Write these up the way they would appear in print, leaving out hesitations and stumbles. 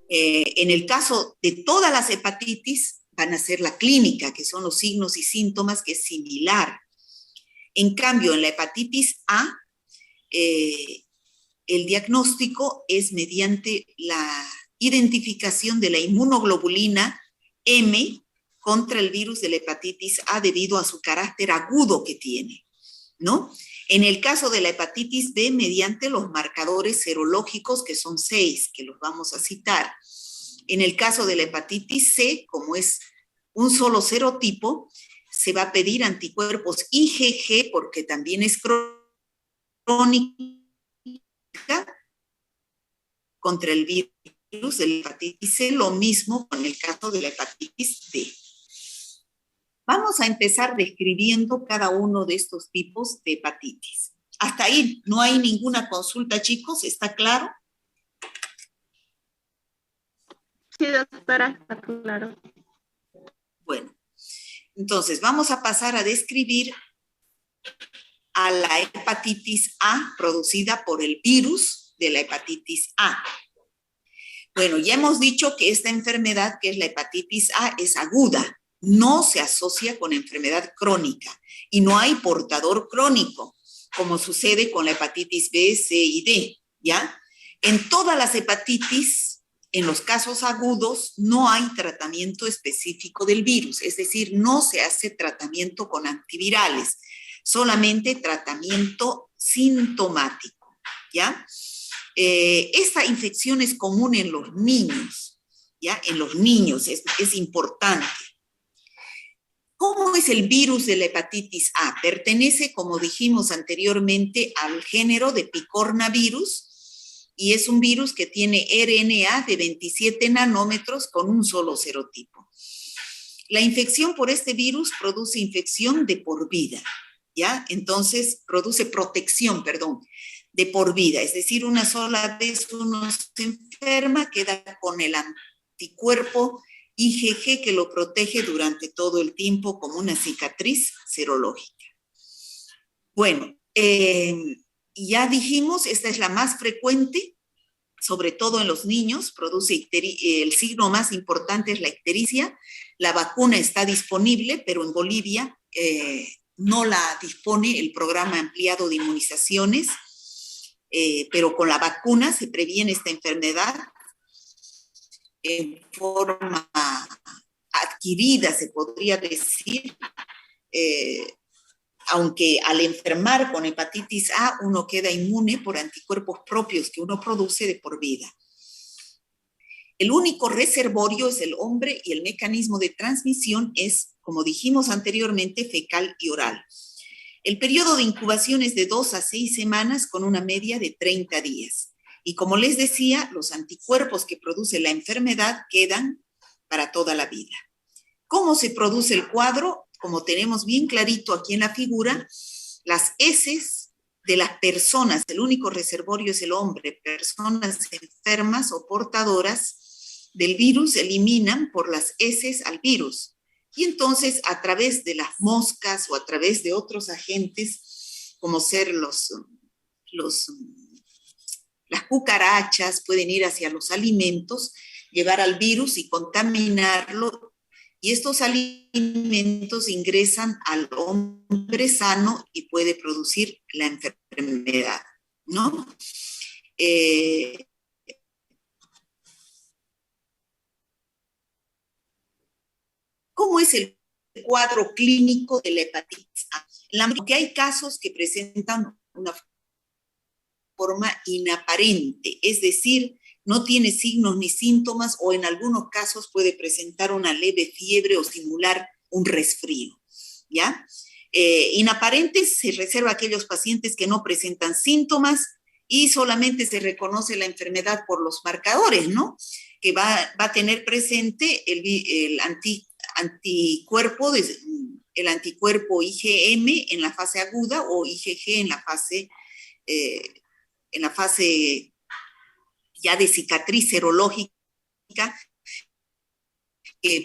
En el caso de todas las hepatitis, van a ser la clínica, que son los signos y síntomas, que es similar. En cambio, en la hepatitis A, el diagnóstico es mediante la identificación de la inmunoglobulina M contra el virus de la hepatitis A debido a su carácter agudo que tiene, ¿no? En el caso de la hepatitis B, mediante los marcadores serológicos, que son 6, que los vamos a citar. En el caso de la hepatitis C, como es un solo serotipo, se va a pedir anticuerpos IgG, porque también es crónica, contra el virus de la hepatitis C, lo mismo con el caso de la hepatitis D. Vamos a empezar describiendo cada uno de estos tipos de hepatitis. Hasta ahí no hay ninguna consulta, chicos, ¿está claro? Sí, doctora, está claro. Bueno, entonces vamos a pasar a describir a la hepatitis A producida por el virus de la hepatitis A. Bueno, ya hemos dicho que esta enfermedad, que es la hepatitis A, es aguda, no se asocia con enfermedad crónica y no hay portador crónico, como sucede con la hepatitis B, C y D, ¿ya? En todas las hepatitis, en los casos agudos, no hay tratamiento específico del virus, es decir, no se hace tratamiento con antivirales, solamente tratamiento sintomático, ¿ya? Esta infección es común en los niños, ¿ya? En los niños es importante. ¿Cómo es el virus de la hepatitis A? Pertenece, como dijimos anteriormente, al género de picornavirus y es un virus que tiene RNA de 27 nanómetros con un solo serotipo. La infección por este virus produce infección de por vida, ¿ya? Entonces, produce protección, de por vida, es decir, una sola vez uno se enferma, queda con el anticuerpo IgG que lo protege durante todo el tiempo como una cicatriz serológica. Bueno, ya dijimos, esta es la más frecuente, sobre todo en los niños, produce el signo más importante es la ictericia. La vacuna está disponible, pero en Bolivia no la dispone el programa ampliado de inmunizaciones, pero con la vacuna se previene esta enfermedad en forma adquirida, se podría decir, aunque al enfermar con hepatitis A uno queda inmune por anticuerpos propios que uno produce de por vida. El único reservorio es el hombre y el mecanismo de transmisión es, como dijimos anteriormente, fecal y oral. El periodo de incubación es de 2 a 6 semanas con una media de 30 días. Y como les decía, los anticuerpos que produce la enfermedad quedan para toda la vida. ¿Cómo se produce el cuadro? Como tenemos bien clarito aquí en la figura, las heces de las personas, el único reservorio es el hombre, personas enfermas o portadoras del virus eliminan por las heces al virus. Y entonces, a través de las moscas o a través de otros agentes, como ser las cucarachas, pueden ir hacia los alimentos, llevar al virus y contaminarlo. Y estos alimentos ingresan al hombre sano y puede producir la enfermedad, ¿no? ¿Cómo es el cuadro clínico de la hepatitis A? Aunque hay casos que presentan una forma inaparente, es decir, no tiene signos ni síntomas o en algunos casos puede presentar una leve fiebre o simular un resfrío, ¿ya? Inaparentes se reserva a aquellos pacientes que no presentan síntomas y solamente se reconoce la enfermedad por los marcadores, ¿no? Que va a tener presente el anticuerpo, el anticuerpo IgM en la fase aguda o IgG en la fase ya de cicatriz serológica.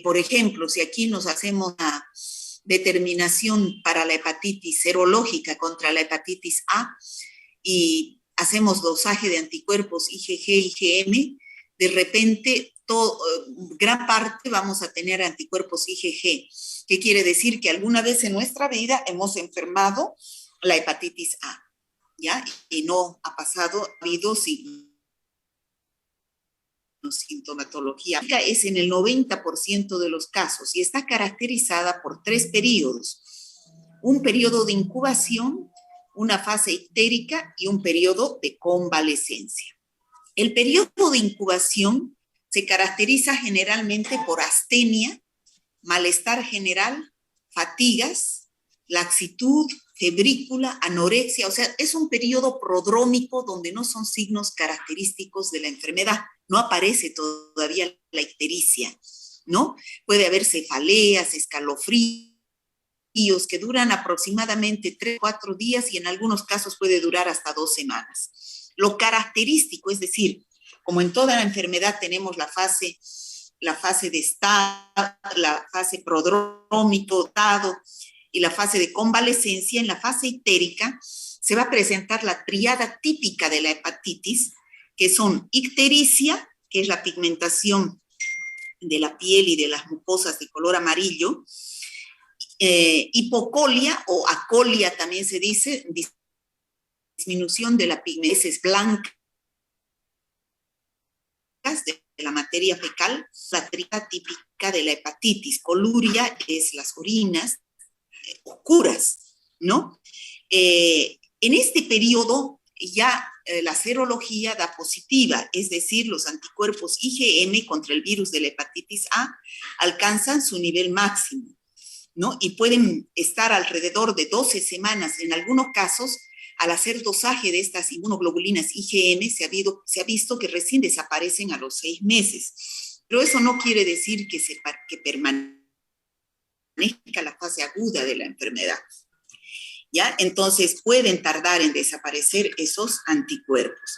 Por ejemplo, si aquí nos hacemos una determinación para la hepatitis serológica contra la hepatitis A y hacemos dosaje de anticuerpos IgG, IgM, de repente gran parte vamos a tener anticuerpos IgG, que quiere decir que alguna vez en nuestra vida hemos enfermado la hepatitis A, ¿ya? Y no ha pasado, ha habido sintomatología. Es en el 90% de los casos y está caracterizada por 3 periodos. Un periodo de incubación, una fase ictérica y un periodo de convalescencia. El periodo de incubación se caracteriza generalmente por astenia, malestar general, fatigas, laxitud, febrícula, anorexia, o sea, es un periodo prodrómico donde no son signos característicos de la enfermedad, no aparece todavía la ictericia, ¿no? Puede haber cefaleas, escalofríos, que duran aproximadamente 3-4 días y en algunos casos puede durar hasta 2 semanas. Lo característico, es decir, como en toda la enfermedad tenemos la fase de estado, la fase prodrómico, estado, y la fase de convalescencia. En la fase ictérica se va a presentar la tríada típica de la hepatitis, que son ictericia, que es la pigmentación de la piel y de las mucosas de color amarillo, hipocolia o acolia también se dice, disminución de la pigmentación blanca de la materia fecal, la tríada típica de la hepatitis. Coluria es las orinas oscuras, ¿no? En este periodo ya la serología da positiva, es decir, los anticuerpos IgM contra el virus de la hepatitis A alcanzan su nivel máximo, ¿no? Y pueden estar alrededor de 12 semanas. En algunos casos, al hacer dosaje de estas inmunoglobulinas IgM, se ha visto que recién desaparecen a los 6 meses. Pero eso no quiere decir que permanezca la fase aguda de la enfermedad, ¿ya? Entonces pueden tardar en desaparecer esos anticuerpos.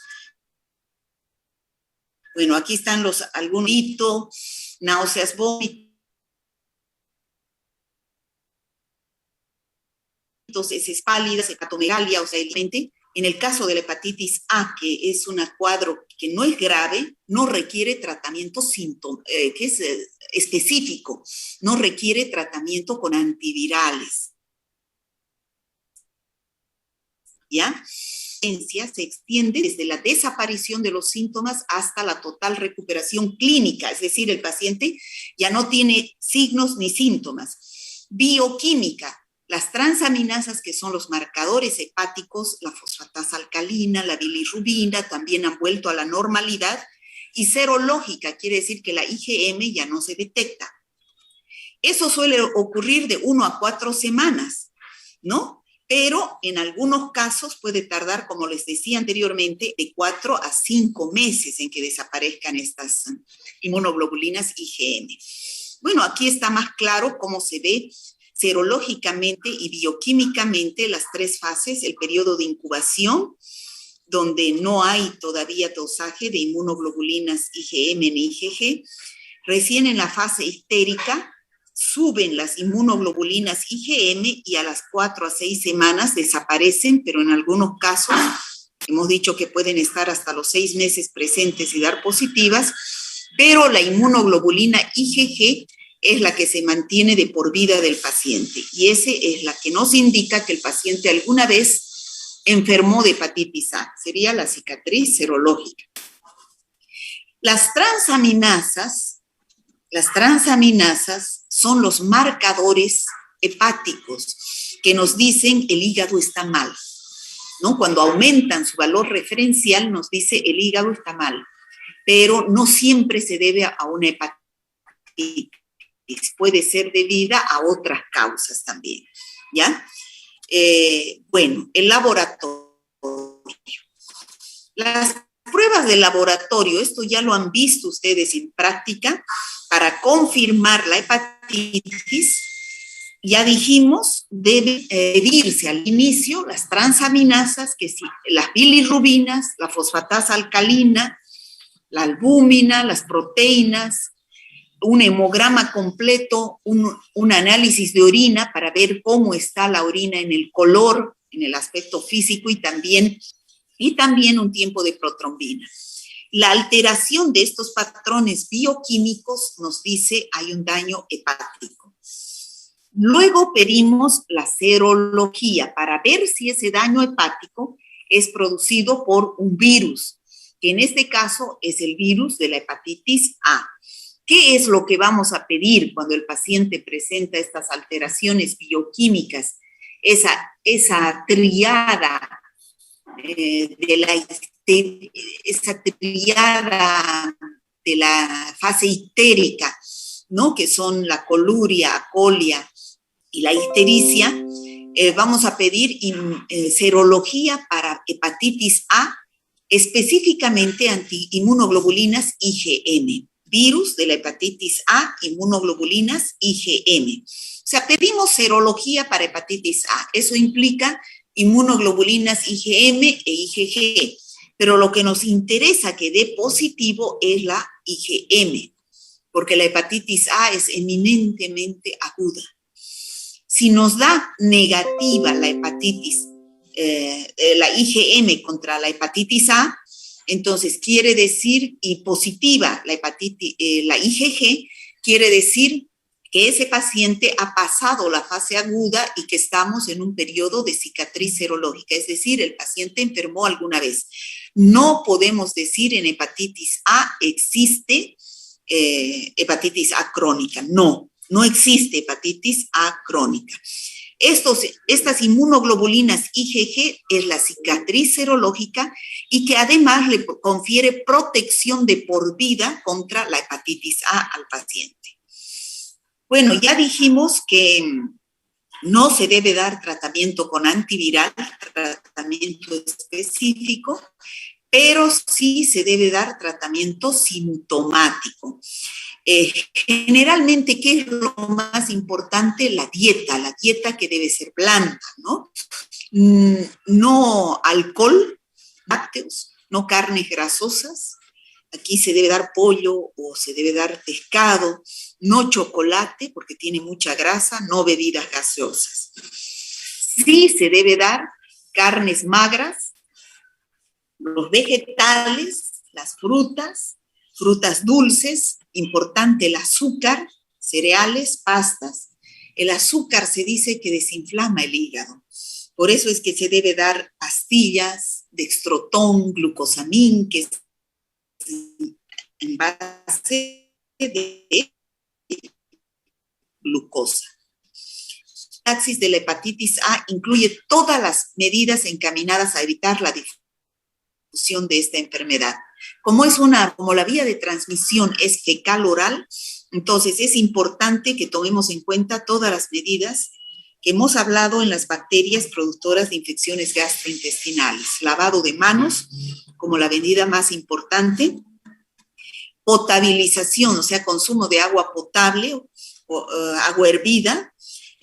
Bueno, aquí están algunos mitos, náuseas, vómitos, heces pálidas, hepatomegalia, o sea, en el caso de la hepatitis A, que es un cuadro que no es grave, no requiere tratamiento que es específico, no requiere tratamiento con antivirales, ¿ya? Se extiende desde la desaparición de los síntomas hasta la total recuperación clínica, es decir, el paciente ya no tiene signos ni síntomas. Bioquímica, las transaminasas, que son los marcadores hepáticos, la fosfatasa alcalina, la bilirrubina, también han vuelto a la normalidad. Y serológica, quiere decir que la IgM ya no se detecta. Eso suele ocurrir de 1 a 4 semanas, ¿no? Pero en algunos casos puede tardar, como les decía anteriormente, de 4 a 5 meses en que desaparezcan estas inmunoglobulinas IgM. Bueno, aquí está más claro cómo se ve serológicamente y bioquímicamente las 3 fases: el periodo de incubación, donde no hay todavía dosaje de inmunoglobulinas IgM ni IgG. Recién en la fase ictérica suben las inmunoglobulinas IgM y a las 4 a 6 semanas desaparecen, pero en algunos casos hemos dicho que pueden estar hasta los 6 meses presentes y dar positivas, pero la inmunoglobulina IgG es la que se mantiene de por vida del paciente, y esa es la que nos indica que el paciente alguna vez enfermó de hepatitis A. Sería la cicatriz serológica. Las transaminasas son los marcadores hepáticos que nos dicen el hígado está mal, ¿no? Cuando aumentan su valor referencial nos dice el hígado está mal, pero no siempre se debe a una hepatitis, puede ser debida a otras causas también, ¿ya? Bueno, el laboratorio. Las pruebas de laboratorio, esto ya lo han visto ustedes en práctica, para confirmar la hepatitis, ya dijimos, deben medirse al inicio las transaminasas, que sí, las bilirrubinas, la fosfatasa alcalina, la albúmina, las proteínas, un hemograma completo, un análisis de orina para ver cómo está la orina en el color, en el aspecto físico, y también un tiempo de protrombina. La alteración de estos patrones bioquímicos nos dice hay un daño hepático. Luego pedimos la serología para ver si ese daño hepático es producido por un virus, que en este caso es el virus de la hepatitis A. ¿Qué es lo que vamos a pedir cuando el paciente presenta estas alteraciones bioquímicas? Esa triada esa triada de la fase ictérica, ¿no? Que son la coluria, acolia y la ictericia. Vamos a pedir serología para hepatitis A, específicamente antiinmunoglobulinas IgM, virus de la hepatitis A, inmunoglobulinas IgM. O sea, pedimos serología para hepatitis A. Eso implica inmunoglobulinas IgM e IgG, pero lo que nos interesa que dé positivo es la IgM, porque la hepatitis A es eminentemente aguda. Si nos da negativa la hepatitis, la IgM contra la hepatitis A, entonces quiere decir, y positiva la IgG, quiere decir que ese paciente ha pasado la fase aguda y que estamos en un periodo de cicatriz serológica, es decir, el paciente enfermó alguna vez. No podemos decir en hepatitis A existe hepatitis A crónica, no existe hepatitis A crónica. Estas inmunoglobulinas IgG es la cicatriz serológica y que además le confiere protección de por vida contra la hepatitis A al paciente. Bueno, ya dijimos que no se debe dar tratamiento con antiviral, tratamiento específico, pero sí se debe dar tratamiento sintomático. Generalmente, ¿qué es lo más importante? La dieta que debe ser blanda, ¿no? No alcohol, lácteos, no carnes grasosas. Aquí se debe dar pollo o se debe dar pescado, no chocolate porque tiene mucha grasa, no bebidas gaseosas. Sí se debe dar carnes magras, los vegetales, las frutas dulces, importante el azúcar, cereales, pastas. El azúcar se dice que desinflama el hígado. Por eso es que se debe dar pastillas, dextrotón, glucosamín, que es en base de glucosa. La taxis de la hepatitis A incluye todas las medidas encaminadas a evitar la difusión de esta enfermedad. Como la vía de transmisión es fecal-oral, entonces es importante que tomemos en cuenta todas las medidas que hemos hablado en las bacterias productoras de infecciones gastrointestinales. Lavado de manos, como la medida más importante. Potabilización, o sea, consumo de agua potable o agua hervida.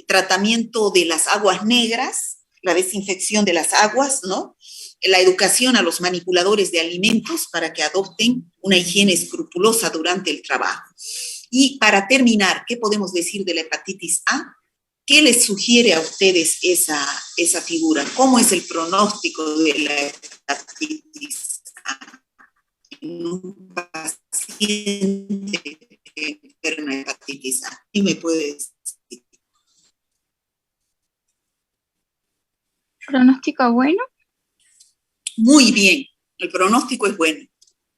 Tratamiento de las aguas negras, la desinfección de las aguas, ¿no? La educación a los manipuladores de alimentos para que adopten una higiene escrupulosa durante el trabajo. Y para terminar, ¿qué podemos decir de la hepatitis A? ¿Qué les sugiere a ustedes esa figura? ¿Cómo es el pronóstico de la hepatitis A en un paciente que enferma de hepatitis A? ¿Y me puedes decir? ¿Pronóstico bueno? Muy bien, el pronóstico es bueno,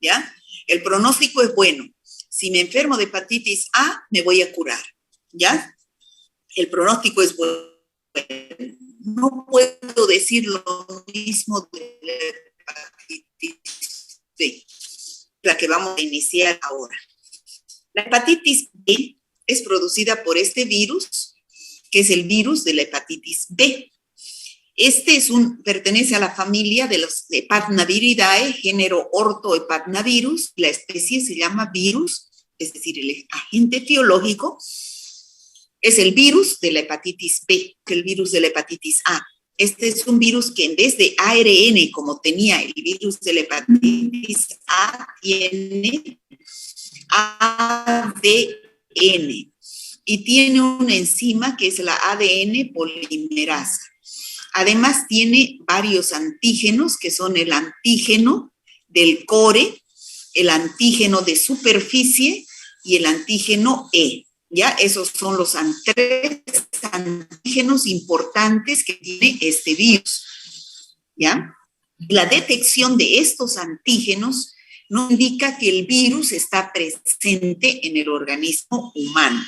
¿ya? El pronóstico es bueno. Si me enfermo de hepatitis A, me voy a curar, ¿ya? El pronóstico es bueno. No puedo decir lo mismo de la hepatitis B, la que vamos a iniciar ahora. La hepatitis B es producida por este virus, que es el virus de la hepatitis B. Pertenece a la familia de los Hepatnaviridae, género Orthohepatnavirus. La especie se llama virus, es decir, el agente etiológico es el virus de la hepatitis B, el virus de la hepatitis A. Este es un virus que en vez de ARN, como tenía el virus de la hepatitis A, tiene ADN. Y tiene una enzima que es la ADN polimerasa. Además tiene varios antígenos, que son el antígeno del core, el antígeno de superficie y el antígeno E. ¿Ya? Esos son los tres antígenos importantes que tiene este virus. ¿Ya? La detección de estos antígenos nos indica que el virus está presente en el organismo humano.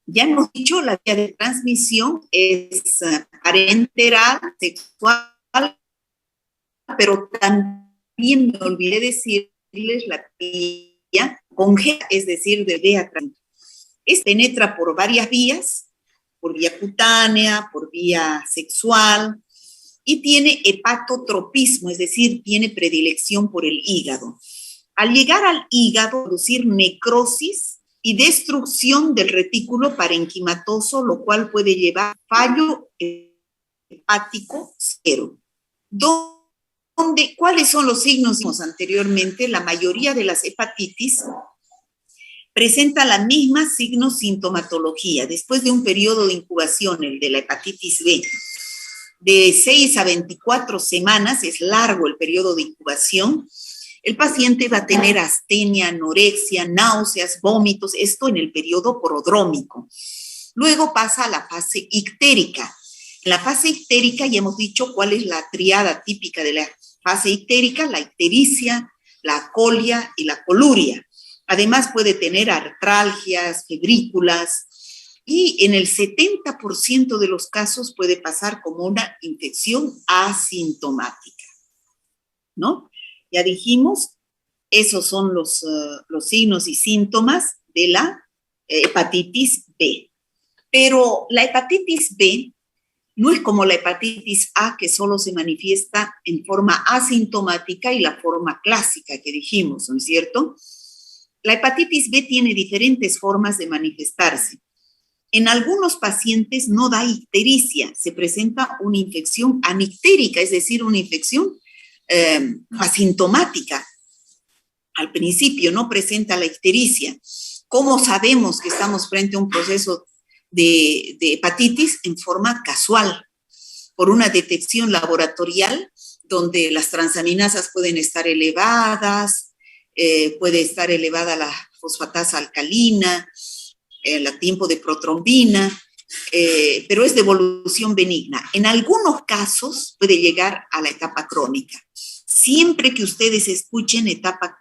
Ya hemos dicho, la vía de transmisión es parenteral, sexual, pero también me olvidé decirles la vía congénita, es decir, de vía transmisión. Penetra por varias vías, por vía cutánea, por vía sexual, y tiene hepatotropismo, es decir, tiene predilección por el hígado. Al llegar al hígado, producir necrosis y destrucción del retículo parenquimatoso, lo cual puede llevar a fallo hepático cero. ¿Cuáles son los signos? Anteriormente, la mayoría de las hepatitis presenta la misma signo-sintomatología. Después de un periodo de incubación, el de la hepatitis B, de 6 a 24 semanas, es largo el periodo de incubación, el paciente va a tener astenia, anorexia, náuseas, vómitos, esto en el periodo prodrómico. Luego pasa a la fase ictérica. En la fase ictérica ya hemos dicho cuál es la triada típica de la fase ictérica, la ictericia, la acolia y la coluria. Además puede tener artralgias, febrículas, y en el 70% de los casos puede pasar como una infección asintomática, ¿no? Ya dijimos, esos son los signos y síntomas de la hepatitis B. Pero la hepatitis B no es como la hepatitis A, que solo se manifiesta en forma asintomática y la forma clásica que dijimos, ¿no es cierto? La hepatitis B tiene diferentes formas de manifestarse. En algunos pacientes no da ictericia, se presenta una infección anictérica, es decir, una infección asintomática. Al principio no presenta la ictericia. ¿Cómo sabemos que estamos frente a un proceso de hepatitis? En forma casual, por una detección laboratorial donde las transaminasas pueden estar elevadas, puede estar elevada la fosfatasa alcalina, el tiempo de protrombina, pero es de evolución benigna. En algunos casos puede llegar a la etapa crónica. Siempre que ustedes escuchen etapa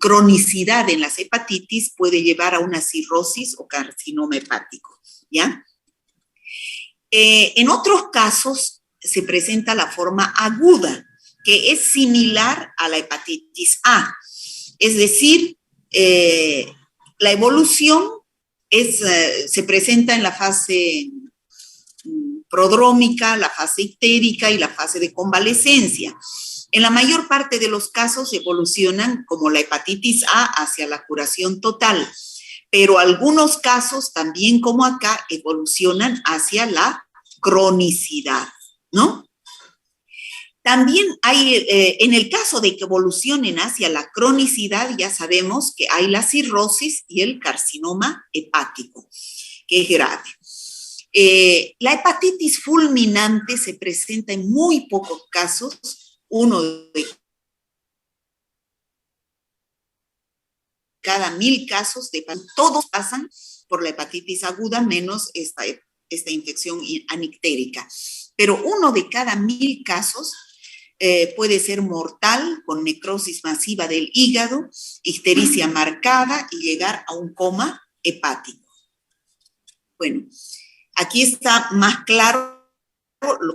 cronicidad en las hepatitis, puede llevar a una cirrosis o carcinoma hepático, ¿ya? En otros casos se presenta la forma aguda, que es similar a la hepatitis A. Es decir, la evolución se presenta en la fase prodrómica, la fase ictérica y la fase de convalecencia. En la mayor parte de los casos evolucionan como la hepatitis A hacia la curación total, pero algunos casos también como acá evolucionan hacia la cronicidad, ¿no? También hay, en el caso de que evolucionen hacia la cronicidad, ya sabemos que hay la cirrosis y el carcinoma hepático, que es grave. La hepatitis fulminante se presenta en muy pocos casos, uno de cada 1000 casos, todos pasan por la hepatitis aguda, menos esta infección anictérica. Pero uno de cada 1000 casos puede ser mortal, con necrosis masiva del hígado, ictericia marcada y llegar a un coma hepático. Bueno, aquí está más claro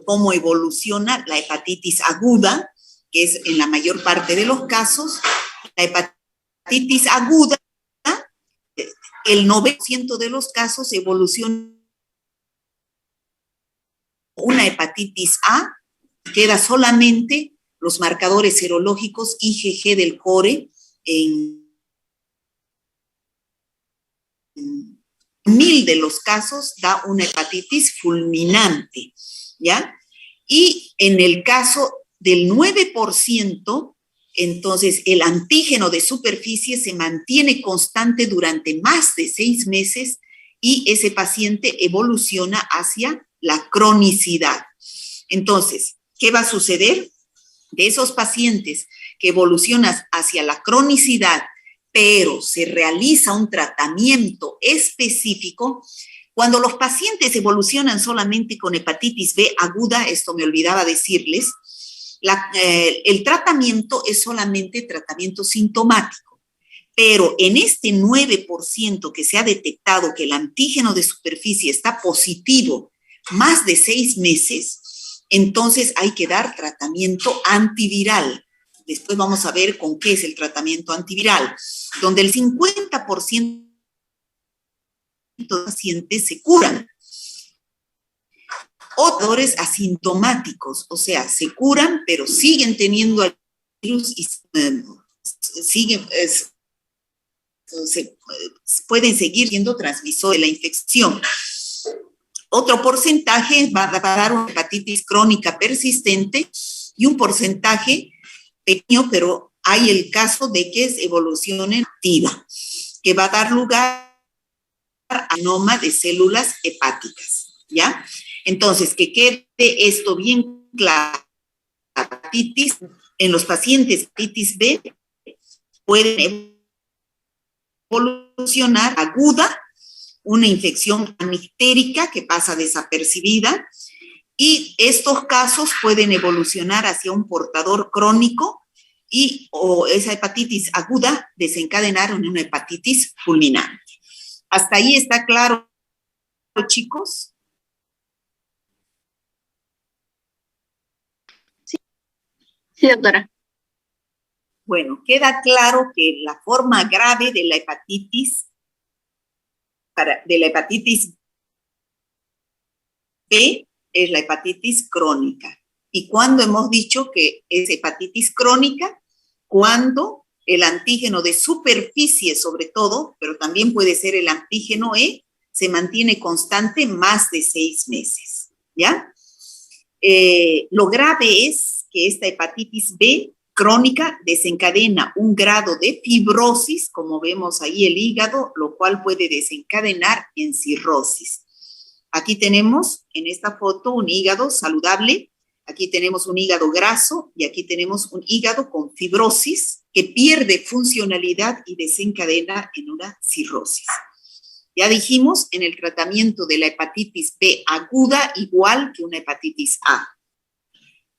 cómo evoluciona la hepatitis aguda, que es en la mayor parte de los casos. La hepatitis aguda, el 90% de los casos evoluciona una hepatitis A, queda solamente los marcadores serológicos IgG del core en 1000 de los casos da una hepatitis fulminante, ¿ya? Y en el caso del 9%, entonces el antígeno de superficie se mantiene constante durante más de 6 meses y ese paciente evoluciona hacia la cronicidad. Entonces, ¿qué va a suceder? De esos pacientes que evolucionan hacia la cronicidad, pero se realiza un tratamiento específico, cuando los pacientes evolucionan solamente con hepatitis B aguda, esto me olvidaba decirles, el tratamiento es solamente tratamiento sintomático, pero en este 9% que se ha detectado que el antígeno de superficie está positivo más de 6 meses, entonces hay que dar tratamiento antiviral. Después vamos a ver con qué es el tratamiento antiviral, donde el 50% de los pacientes se curan. Otros asintomáticos, o sea, se curan, pero siguen teniendo el virus y pueden seguir siendo transmisores de la infección. Otro porcentaje va a dar una hepatitis crónica persistente y un porcentaje pequeño, pero hay el caso de que es evolución activa, que va a dar lugar a carcinoma de células hepáticas, ¿ya? Entonces, que quede esto bien claro. Hepatitis, en los pacientes hepatitis B pueden evolucionar aguda, una infección anictérica que pasa desapercibida, y estos casos pueden evolucionar hacia un portador crónico o esa hepatitis aguda desencadenar en una hepatitis fulminante. ¿Hasta ahí está claro, chicos? Sí, doctora. Bueno, queda claro que la forma grave de la hepatitis B es la hepatitis crónica. ¿Y cuándo hemos dicho que es hepatitis crónica? Cuando el antígeno de superficie, sobre todo, pero también puede ser el antígeno E, se mantiene constante más de 6 meses, ¿ya? Lo grave es que esta hepatitis B crónica desencadena un grado de fibrosis, como vemos ahí el hígado, lo cual puede desencadenar en cirrosis. Aquí tenemos en esta foto un hígado saludable, aquí tenemos un hígado graso y aquí tenemos un hígado con fibrosis que pierde funcionalidad y desencadena en una cirrosis. Ya dijimos, en el tratamiento de la hepatitis B aguda, igual que una hepatitis A.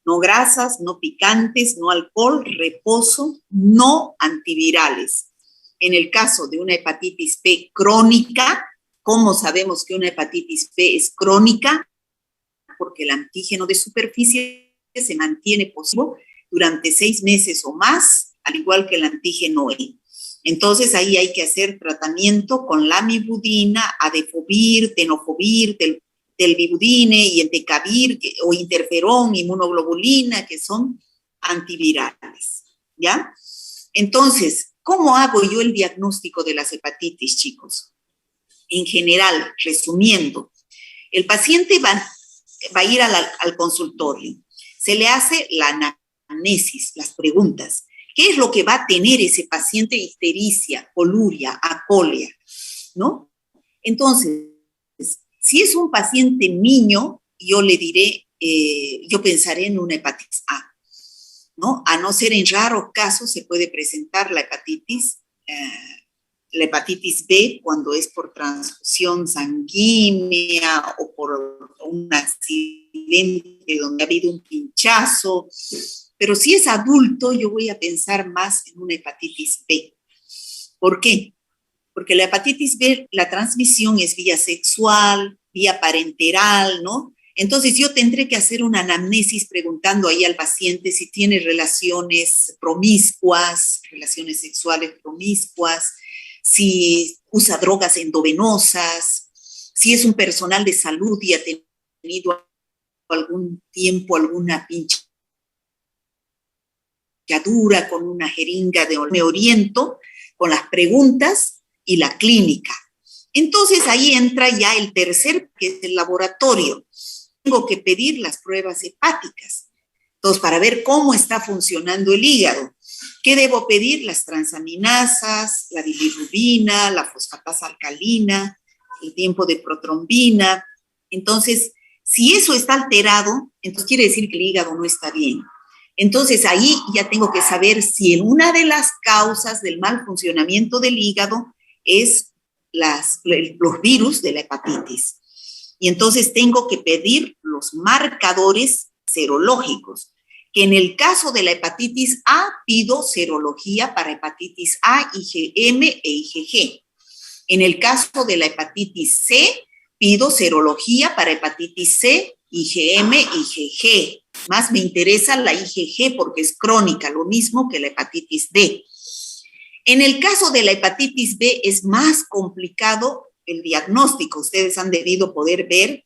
No grasas, no picantes, no alcohol, reposo, no antivirales. En el caso de una hepatitis B crónica, ¿cómo sabemos que una hepatitis B es crónica? Porque el antígeno de superficie se mantiene positivo durante 6 meses o más, al igual que el antígeno E. Entonces ahí hay que hacer tratamiento con lamivudina, adefovir, tenofovir, telvibudine y entecavir o interferón, inmunoglobulina, que son antivirales, ¿ya? Entonces, ¿cómo hago yo el diagnóstico de las hepatitis, chicos? En general, resumiendo, el paciente va a ir al consultorio, se le hace la anamnesis, las preguntas. ¿Qué es lo que va a tener ese paciente? Ictericia, coluria, acolia, ¿no? Entonces, si es un paciente niño, yo le diré, yo pensaré en una hepatitis A, ¿no? A no ser en raros casos se puede presentar la hepatitis B cuando es por transfusión sanguínea o por un accidente donde ha habido un pinchazo. Pero si es adulto, yo voy a pensar más en una hepatitis B. ¿Por qué? Porque la hepatitis B, la transmisión es vía sexual, vía parenteral, ¿no? Entonces yo tendré que hacer una anamnesis preguntando ahí al paciente si tiene relaciones promiscuas, relaciones sexuales promiscuas, si usa drogas endovenosas, si es un personal de salud y ha tenido algún tiempo alguna pinchadura con una jeringa de me oriento con las preguntas y la clínica. Entonces ahí entra ya el tercer, que es el laboratorio. Tengo que pedir las pruebas hepáticas. Entonces, para ver cómo está funcionando el hígado. ¿Qué debo pedir? Las transaminasas, la bilirrubina, la fosfatasa alcalina, el tiempo de protrombina. Entonces, si eso está alterado, entonces quiere decir que el hígado no está bien. Entonces ahí ya tengo que saber si una de las causas del mal funcionamiento del hígado es los virus de la hepatitis. Y entonces tengo que pedir los marcadores serológicos, que en el caso de la hepatitis A pido serología para hepatitis A, IgM e IgG. En el caso de la hepatitis C, pido serología para hepatitis C, IgM, IgG. Más me interesa la IgG porque es crónica, lo mismo que la hepatitis D. En el caso de la hepatitis B es más complicado el diagnóstico. Ustedes han debido poder ver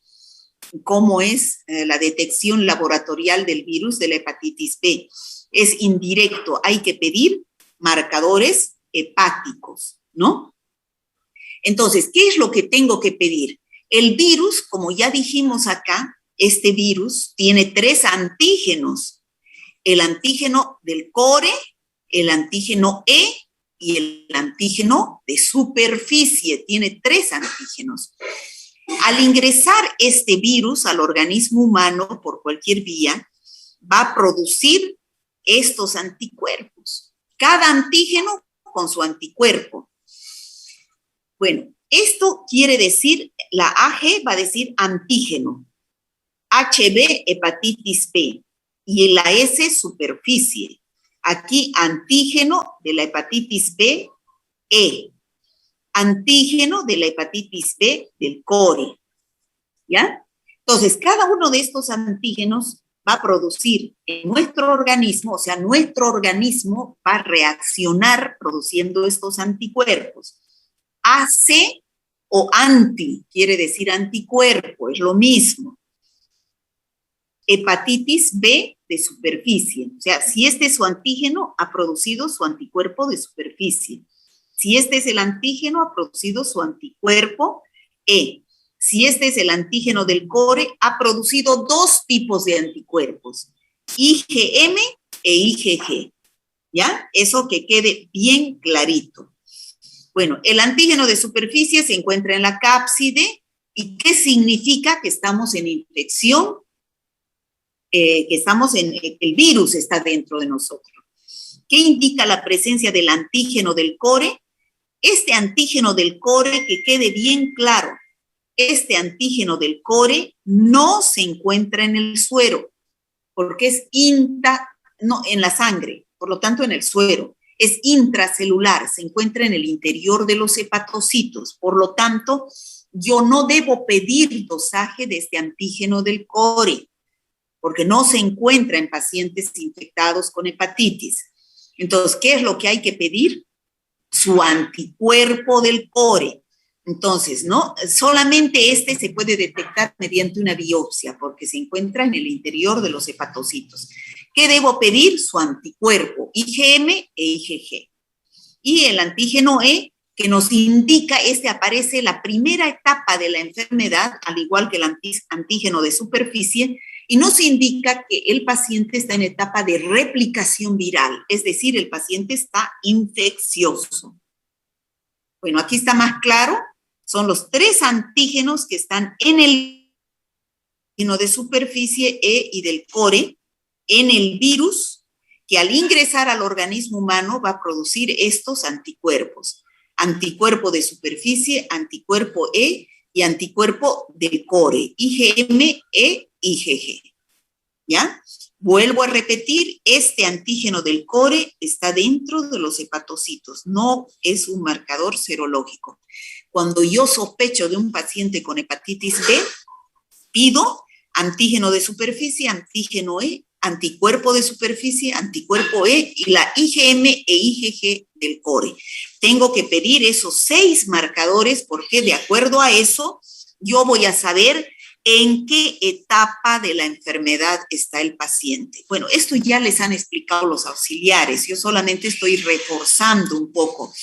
cómo es la detección laboratorial del virus de la hepatitis B. Es indirecto, hay que pedir marcadores hepáticos, ¿no? Entonces, ¿qué es lo que tengo que pedir? El virus, como ya dijimos acá, este virus tiene 3 antígenos. El antígeno del core, el antígeno E y el antígeno de superficie. Tiene 3 antígenos. Al ingresar este virus al organismo humano por cualquier vía, va a producir estos anticuerpos. Cada antígeno con su anticuerpo. Bueno, esto quiere decir, la AG va a decir antígeno, HB hepatitis B y la S superficie. Aquí antígeno de la hepatitis B, E. Antígeno de la hepatitis B del core, ¿ya? Entonces, cada uno de estos antígenos va a producir en nuestro organismo, o sea, nuestro organismo va a reaccionar produciendo estos anticuerpos. AC o anti, quiere decir anticuerpo, es lo mismo. Hepatitis B de superficie, o sea, si este es su antígeno, ha producido su anticuerpo de superficie. Si este es el antígeno, ha producido su anticuerpo E. Si este es el antígeno del core, ha producido 2 tipos de anticuerpos, IgM e IgG. ¿Ya? Eso que quede bien clarito. Bueno, el antígeno de superficie se encuentra en la cápside. ¿Y qué significa? Que estamos en infección, el virus está dentro de nosotros. ¿Qué indica la presencia del antígeno del core? Este antígeno del core, que quede bien claro, este antígeno del core no se encuentra en el suero, porque es no, en la sangre, por lo tanto en el suero. Es intracelular, se encuentra en el interior de los hepatocitos. Por lo tanto, yo no debo pedir dosaje de este antígeno del core, porque no se encuentra en pacientes infectados con hepatitis. Entonces, ¿qué es lo que hay que pedir? Su anticuerpo del core. Entonces, ¿no? Solamente este se puede detectar mediante una biopsia, porque se encuentra en el interior de los hepatocitos. ¿Qué debo pedir? Su anticuerpo, IgM e IgG. Y el antígeno E, que nos indica, aparece la primera etapa de la enfermedad, al igual que el antígeno de superficie, y nos indica que el paciente está en etapa de replicación viral, es decir, el paciente está infeccioso. Bueno, aquí está más claro, son los 3 antígenos que están en el antígeno de superficie E y del core, en el virus, que al ingresar al organismo humano va a producir estos anticuerpos. Anticuerpo de superficie, anticuerpo E y anticuerpo del core, IgM e IgG. ¿Ya? Vuelvo a repetir, este antígeno del core está dentro de los hepatocitos, no es un marcador serológico. Cuando yo sospecho de un paciente con hepatitis B, pido antígeno de superficie, antígeno E, anticuerpo de superficie, anticuerpo E y la IgM e IgG del core. Tengo que pedir esos 6 marcadores porque de acuerdo a eso yo voy a saber en qué etapa de la enfermedad está el paciente. Bueno, esto ya les han explicado los auxiliares, yo solamente estoy reforzando un poco.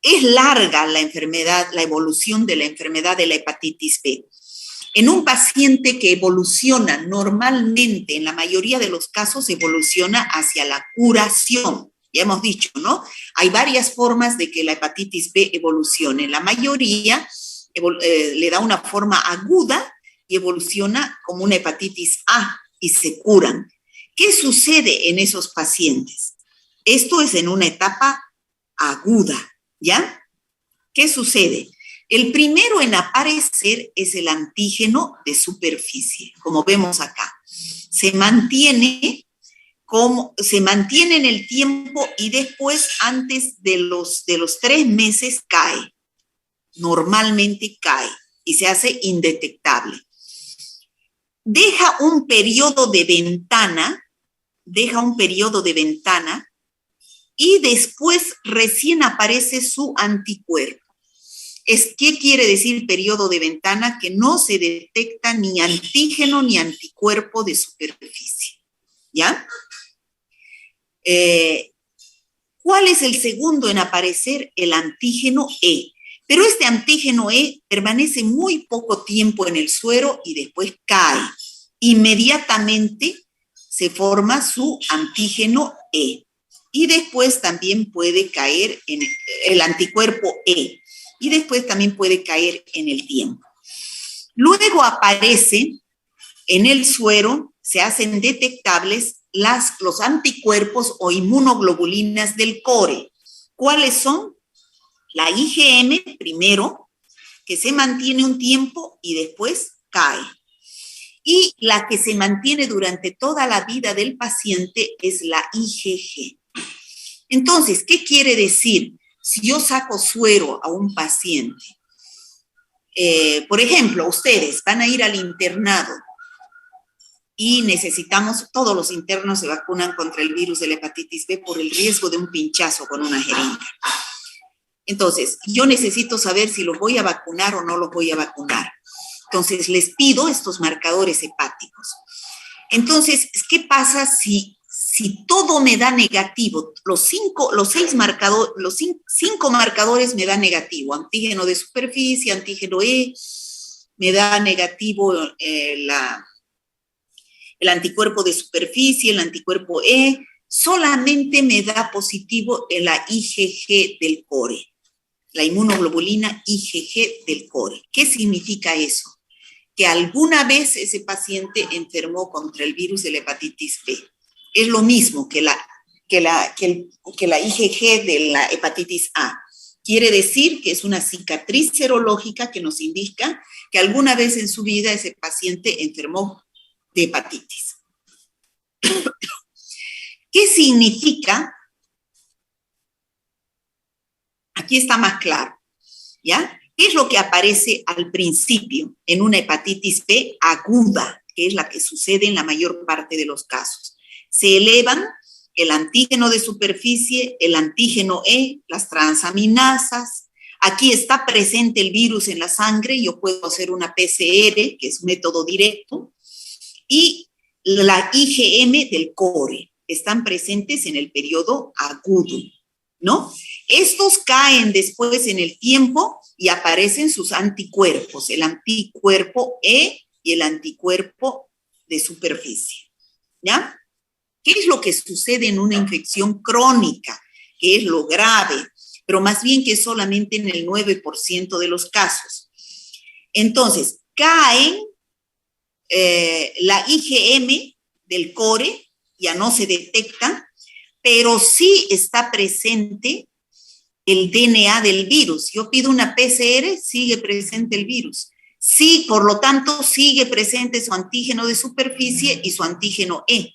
Es larga la enfermedad, la evolución de la enfermedad de la hepatitis B. En un paciente que evoluciona normalmente, en la mayoría de los casos, evoluciona hacia la curación. Ya hemos dicho, ¿no? Hay varias formas de que la hepatitis B evolucione. La mayoría le da una forma aguda y evoluciona como una hepatitis A y se curan. ¿Qué sucede en esos pacientes? Esto es en una etapa aguda, ¿ya? ¿Qué sucede? El primero en aparecer es el antígeno de superficie, como vemos acá. Se mantiene en el tiempo y después, antes de los 3 meses, cae. Normalmente cae y se hace indetectable. Deja un periodo de ventana y después recién aparece su anticuerpo. ¿Qué quiere decir periodo de ventana? Que no se detecta ni antígeno ni anticuerpo de superficie, ¿ya? ¿Cuál es el segundo en aparecer? El antígeno E. Pero este antígeno E permanece muy poco tiempo en el suero y después cae. Inmediatamente se forma su antígeno E. Y después también puede caer en el anticuerpo E. Y después también puede caer en el tiempo. Luego aparece en el suero, se hacen detectables los anticuerpos o inmunoglobulinas del core. ¿Cuáles son? La IgM primero, que se mantiene un tiempo y después cae. Y la que se mantiene durante toda la vida del paciente es la IgG. Entonces, ¿qué quiere decir? Si yo saco suero a un paciente, por ejemplo, ustedes van a ir al internado y todos los internos se vacunan contra el virus de la hepatitis B por el riesgo de un pinchazo con una jeringa. Entonces, yo necesito saber si los voy a vacunar o no los voy a vacunar. Entonces, les pido estos marcadores hepáticos. Entonces, ¿qué pasa si todo me da negativo? Los cinco marcadores me dan negativo. Antígeno de superficie, antígeno E, me da negativo el anticuerpo de superficie, el anticuerpo E, solamente me da positivo en la IgG del core, la inmunoglobulina IgG del core. ¿Qué significa eso? Que alguna vez ese paciente enfermó contra el virus de la hepatitis B. Es lo mismo que la IgG de la hepatitis A. Quiere decir que es una cicatriz serológica que nos indica que alguna vez en su vida ese paciente enfermó de hepatitis. ¿Qué significa? Aquí está más claro, ¿ya? ¿Qué es lo que aparece al principio en una hepatitis B aguda, que es la que sucede en la mayor parte de los casos? Se elevan el antígeno de superficie, el antígeno E, las transaminasas. Aquí está presente el virus en la sangre, yo puedo hacer una PCR, que es un método directo, y la IgM del core están presentes en el periodo agudo, ¿no? Estos caen después en el tiempo y aparecen sus anticuerpos, el anticuerpo E y el anticuerpo de superficie, ¿ya? ¿Qué es lo que sucede en una infección crónica? Que es lo grave, pero más bien que solamente en el 9% de los casos. Entonces, caen la IgM del core, ya no se detecta, pero sí está presente el DNA del virus. Yo pido una PCR, sigue presente el virus. Sí, por lo tanto, sigue presente su antígeno de superficie y su antígeno E.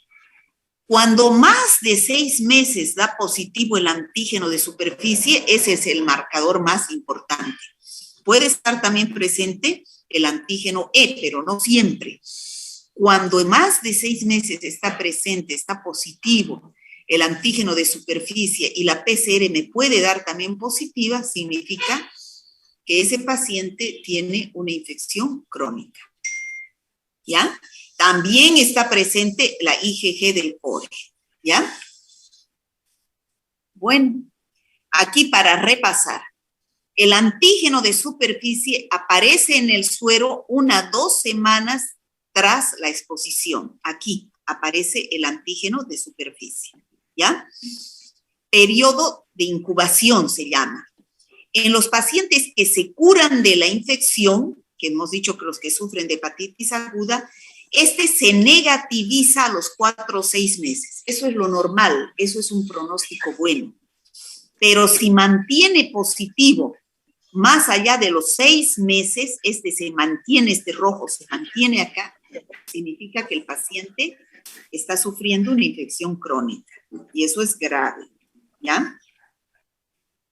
Cuando más de 6 meses da positivo el antígeno de superficie, ese es el marcador más importante. Puede estar también presente el antígeno E, pero no siempre. Cuando más de 6 meses está presente, está positivo el antígeno de superficie y la PCR me puede dar también positiva, significa que ese paciente tiene una infección crónica, ¿ya? También está presente la IgG del core, ¿ya? Bueno, aquí para repasar, el antígeno de superficie aparece en el suero 1 a 2 semanas tras la exposición. Aquí aparece el antígeno de superficie, ¿ya? Periodo de incubación se llama. En los pacientes que se curan de la infección, que hemos dicho que los que sufren de hepatitis aguda, se negativiza a los 4 o 6 meses. Eso es lo normal, eso es un pronóstico bueno. Pero si mantiene positivo más allá de los 6 meses, se mantiene, rojo se mantiene acá, significa que el paciente está sufriendo una infección crónica. Y eso es grave, ¿ya?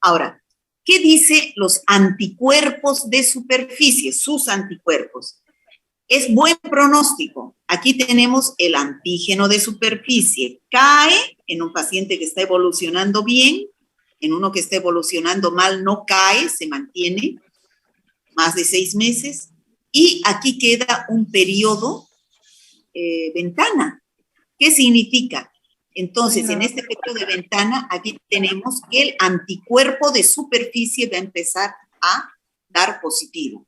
Ahora, ¿qué dice los anticuerpos de superficie? Sus anticuerpos. Es buen pronóstico. Aquí tenemos el antígeno de superficie. Cae en un paciente que está evolucionando bien, en uno que está evolucionando mal no cae, se mantiene más de 6 meses. Y aquí queda un periodo ventana. ¿Qué significa? Entonces, en este periodo de ventana, aquí tenemos que el anticuerpo de superficie va a empezar a dar positivo.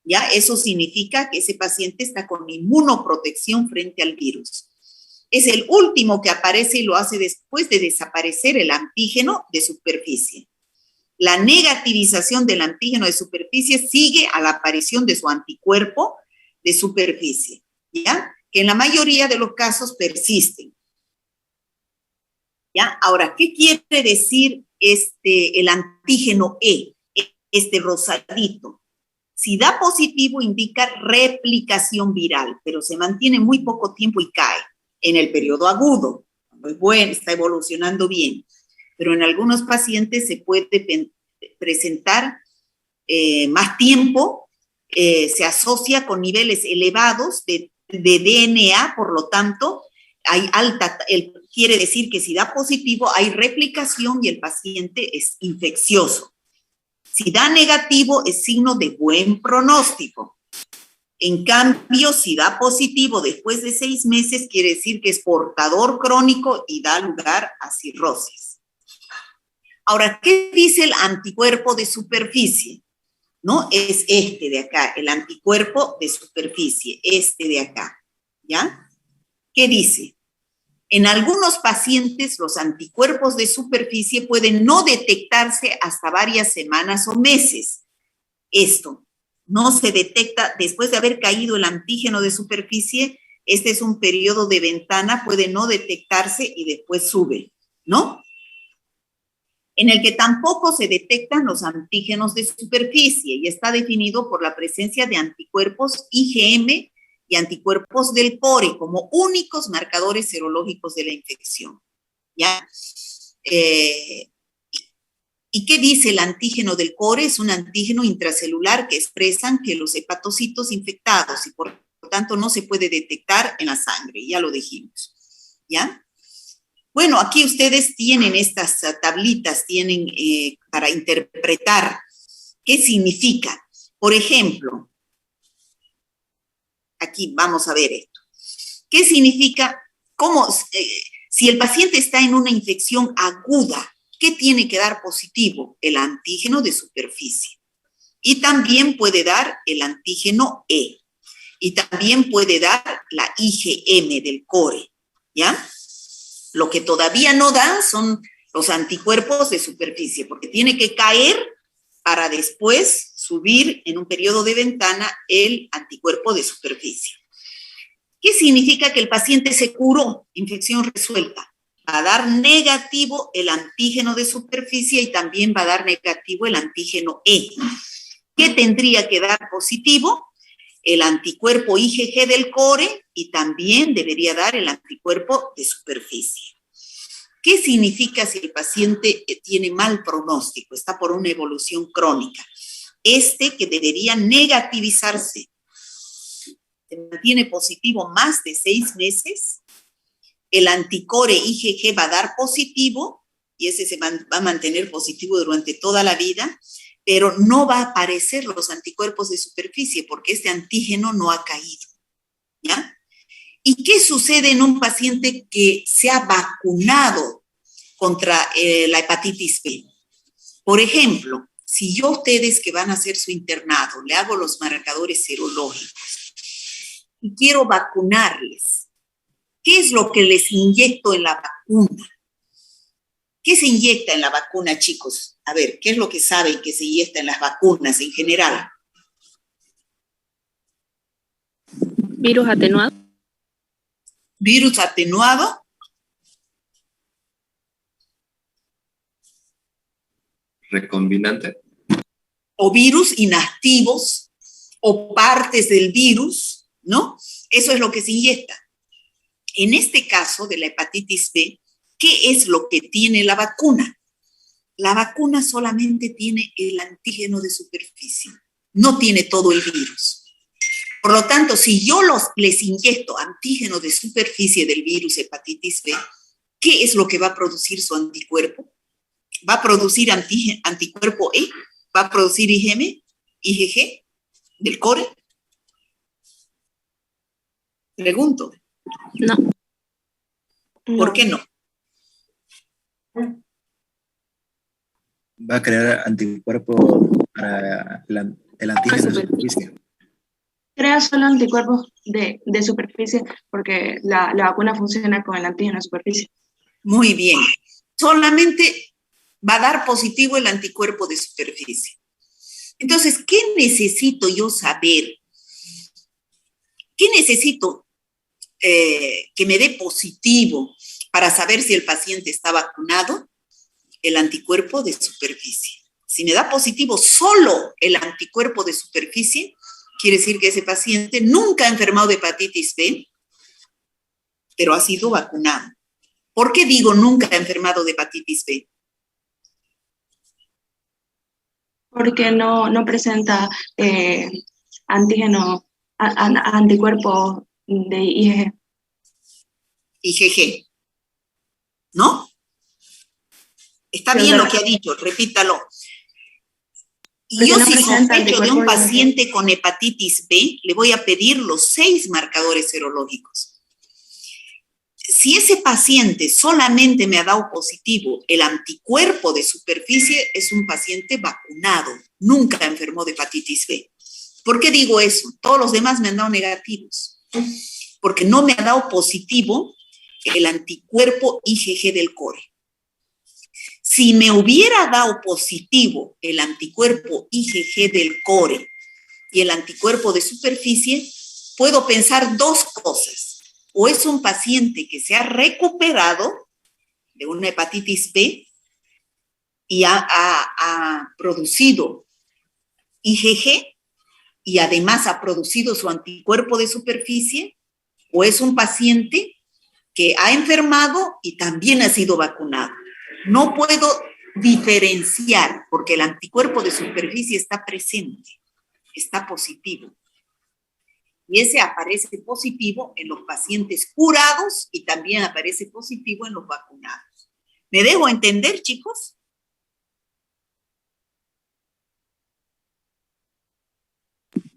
¿Ya? Eso significa que ese paciente está con inmunoprotección frente al virus. Es el último que aparece y lo hace después de desaparecer el antígeno de superficie. La negativización del antígeno de superficie sigue a la aparición de su anticuerpo de superficie, ¿ya? Que en la mayoría de los casos persisten. ¿Ya? Ahora, ¿qué quiere decir el antígeno E, rosadito? Si da positivo, indica replicación viral, pero se mantiene muy poco tiempo y cae en el periodo agudo. Pues bueno, está evolucionando bien. Pero en algunos pacientes se puede presentar más tiempo, se asocia con niveles elevados de DNA, por lo tanto, hay quiere decir que si da positivo, hay replicación y el paciente es infeccioso. Si da negativo, es signo de buen pronóstico. En cambio, si da positivo después de 6 meses, quiere decir que es portador crónico y da lugar a cirrosis. Ahora, ¿qué dice el anticuerpo de superficie? ¿No? Es de acá, el anticuerpo de superficie, de acá, ¿ya? ¿Qué dice? En algunos pacientes, los anticuerpos de superficie pueden no detectarse hasta varias semanas o meses. Esto no se detecta después de haber caído el antígeno de superficie. Este es un periodo de ventana, puede no detectarse y después sube, ¿no? En el que tampoco se detectan los antígenos de superficie y está definido por la presencia de anticuerpos IgM y anticuerpos del core como únicos marcadores serológicos de la infección, ¿ya? ¿Y qué dice el antígeno del core? Es un antígeno intracelular que expresan que los hepatocitos infectados y por tanto no se puede detectar en la sangre, ya lo dijimos, ¿ya? Bueno, aquí ustedes tienen estas tablitas, tienen para interpretar qué significa. Por ejemplo, aquí vamos a ver esto. ¿Qué significa? Si el paciente está en una infección aguda, ¿qué tiene que dar positivo? El antígeno de superficie. Y también puede dar el antígeno E. Y también puede dar la IgM del core, ¿ya? Lo que todavía no da son los anticuerpos de superficie, porque tiene que caer para después subir en un periodo de ventana el anticuerpo de superficie. ¿Qué significa que el paciente se curó? Infección resuelta. Va a dar negativo el antígeno de superficie y también va a dar negativo el antígeno E. ¿Qué tendría que dar positivo? El anticuerpo IgG del core y también debería dar el anticuerpo de superficie. ¿Qué significa si el paciente tiene mal pronóstico, está por una evolución crónica? Que debería negativizarse. Se mantiene positivo más de 6 meses, el anticore IgG va a dar positivo y se va a mantener positivo durante toda la vida, pero no va a aparecer los anticuerpos de superficie porque este antígeno no ha caído, ¿ya? ¿Y qué sucede en un paciente que se ha vacunado contra la hepatitis B? Por ejemplo, si yo a ustedes que van a hacer su internado le hago los marcadores serológicos y quiero vacunarles, ¿qué es lo que les inyecto en la vacuna? ¿Qué se inyecta en la vacuna, chicos? A ver, ¿qué es lo que saben que se inyecta en las vacunas en general? Virus atenuado. Virus atenuado. Recombinante. O virus inactivos, o partes del virus, ¿no? Eso es lo que se inyecta. En este caso de la hepatitis B, ¿qué es lo que tiene la vacuna? La vacuna solamente tiene el antígeno de superficie, no tiene todo el virus. Por lo tanto, si yo les inyecto antígeno de superficie del virus hepatitis B, ¿qué es lo que va a producir su anticuerpo? ¿Va a producir anticuerpo E? ¿Va a producir IgG del core? Pregunto. No. ¿Por qué no? Va a crear anticuerpos para el antígeno de superficie. Crea solo anticuerpos de superficie porque la vacuna funciona con el antígeno de superficie. Muy bien. Solamente va a dar positivo el anticuerpo de superficie. Entonces, ¿qué necesito yo saber? ¿Qué necesito que me dé positivo para saber si el paciente está vacunado? El anticuerpo de superficie. Si me da positivo solo el anticuerpo de superficie, quiere decir que ese paciente nunca ha enfermado de hepatitis B, pero ha sido vacunado. ¿Por qué digo nunca ha enfermado de hepatitis B? Porque no presenta anticuerpos de IgG. IgG. ¿No? Está bien lo que ha dicho, repítalo. Y yo, si sospecho de un paciente con hepatitis B, le voy a pedir los 6 marcadores serológicos. Si ese paciente solamente me ha dado positivo el anticuerpo de superficie, es un paciente vacunado, nunca enfermó de hepatitis B. ¿Por qué digo eso? Todos los demás me han dado negativos, porque no me ha dado positivo el anticuerpo IgG del core. Si me hubiera dado positivo el anticuerpo IgG del core y el anticuerpo de superficie, puedo pensar 2 cosas. O es un paciente que se ha recuperado de una hepatitis B y ha producido IgG y además ha producido su anticuerpo de superficie, o es un paciente que ha enfermado y también ha sido vacunado. No puedo diferenciar porque el anticuerpo de superficie está presente, está positivo. Y ese aparece positivo en los pacientes curados y también aparece positivo en los vacunados. ¿Me dejo entender, chicos?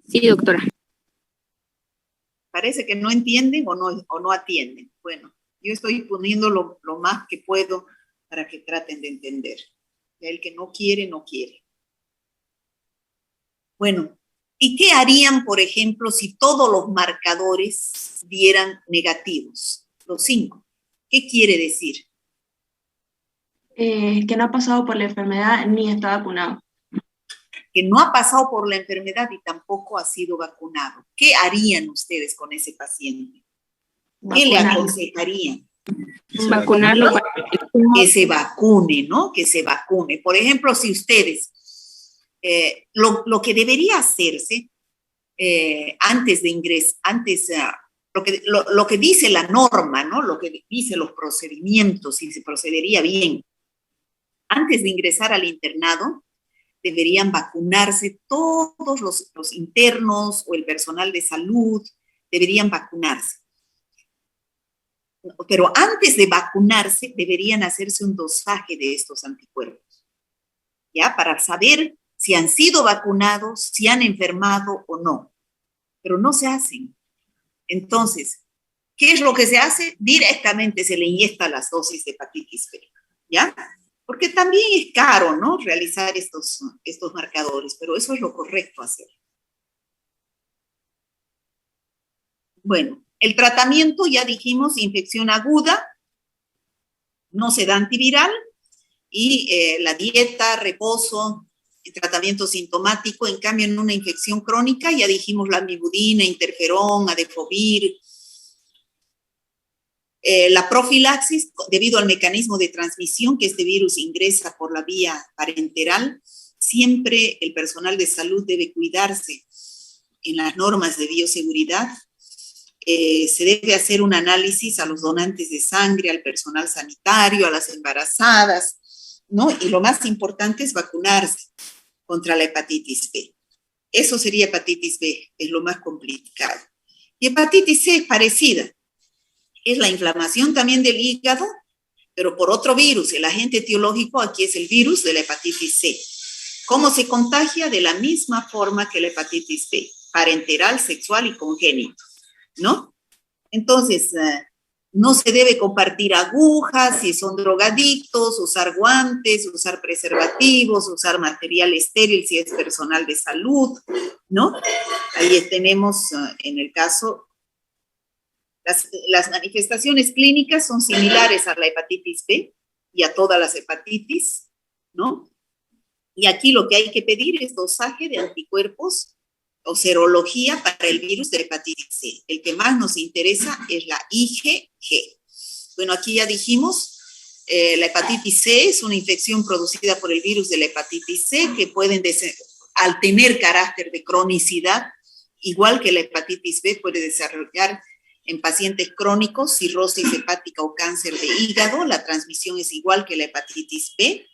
Sí, doctora. Parece que no entienden o no atienden. Bueno, yo estoy poniendo lo más que puedo para que traten de entender. El que no quiere, no quiere. Bueno, ¿y qué harían, por ejemplo, si todos los marcadores dieran negativos? Los 5. ¿Qué quiere decir? Que no ha pasado por la enfermedad ni está vacunado. Que no ha pasado por la enfermedad y tampoco ha sido vacunado. ¿Qué harían ustedes con ese paciente? ¿Qué le aconsejarían? Vacunarlo. Que se vacune, ¿no? Que se vacune. Por ejemplo, si ustedes, lo que debería hacerse antes de ingresar, lo que dice la norma, ¿no? Lo que dice los procedimientos, si se procedería bien, antes de ingresar al internado, deberían vacunarse todos los internos o el personal de salud, deberían vacunarse. Pero antes de vacunarse, deberían hacerse un dosaje de estos anticuerpos, ¿ya? Para saber si han sido vacunados, si han enfermado o no. Pero no se hacen. Entonces, ¿qué es lo que se hace? Directamente se le inyecta las dosis de hepatitis B, ¿ya? Porque también es caro, ¿no? Realizar estos marcadores, pero eso es lo correcto hacer. Bueno, el tratamiento, ya dijimos, infección aguda, no se da antiviral, Y la dieta, reposo, el tratamiento sintomático. En cambio, en una infección crónica, ya dijimos la amibudina, interferón, adefovir. La profilaxis, debido al mecanismo de transmisión que este virus ingresa por la vía parenteral, siempre el personal de salud debe cuidarse en las normas de bioseguridad. Se debe hacer un análisis a los donantes de sangre, al personal sanitario, a las embarazadas, ¿no? Y lo más importante es vacunarse contra la hepatitis B. Eso sería hepatitis B, es lo más complicado. Y hepatitis C es parecida. Es la inflamación también del hígado, pero por otro virus. El agente etiológico aquí es el virus de la hepatitis C. ¿Cómo se contagia? De la misma forma que la hepatitis B, parenteral, sexual y congénito, ¿no? Entonces, no se debe compartir agujas si son drogadictos, usar guantes, usar preservativos, usar material estéril si es personal de salud, ¿no? Ahí tenemos, en el caso, las manifestaciones clínicas son similares a la hepatitis B y a todas las hepatitis, ¿no? Y aquí lo que hay que pedir es dosaje de anticuerpos o serología para el virus de hepatitis C. El que más nos interesa es la IgG. Bueno, aquí ya dijimos, la hepatitis C es una infección producida por el virus de la hepatitis C que pueden, al tener carácter de cronicidad, igual que la hepatitis B, puede desarrollar en pacientes crónicos cirrosis hepática o cáncer de hígado. La transmisión es igual que la hepatitis B.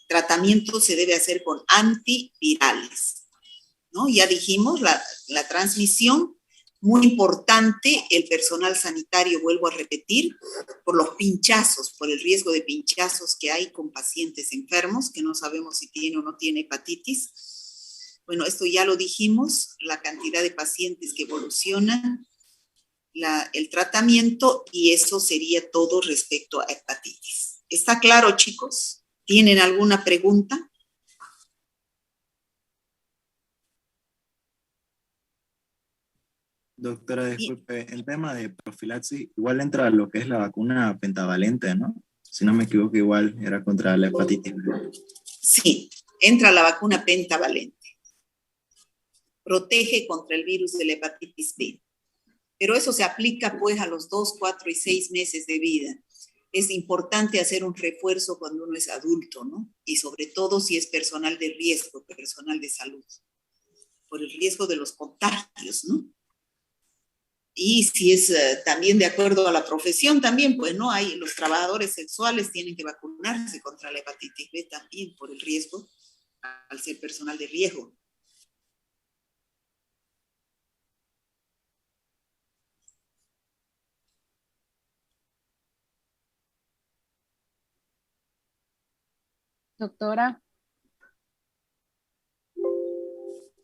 Tratamiento se debe hacer con antivirales, ¿no? Ya dijimos la transmisión, muy importante, el personal sanitario, vuelvo a repetir, por los pinchazos, por el riesgo de pinchazos que hay con pacientes enfermos, que no sabemos si tiene o no tiene hepatitis. Bueno, esto ya lo dijimos, la cantidad de pacientes que evolucionan, el tratamiento, y eso sería todo respecto a hepatitis. ¿Está claro, chicos? ¿Tienen alguna pregunta? Doctora, disculpe, el tema de profilaxis igual entra a lo que es la vacuna pentavalente, ¿no? Si no me equivoco, igual era contra la hepatitis B. Sí, entra la vacuna pentavalente. Protege contra el virus de la hepatitis B. Pero eso se aplica pues a los 2, 4 y 6 meses de vida. Es importante hacer un refuerzo cuando uno es adulto, ¿no? Y sobre todo si es personal de riesgo, personal de salud, por el riesgo de los contagios, ¿no? Y si es también de acuerdo a la profesión también, pues no hay, los trabajadores sexuales tienen que vacunarse contra la hepatitis B también por el riesgo al ser personal de riesgo. Doctora,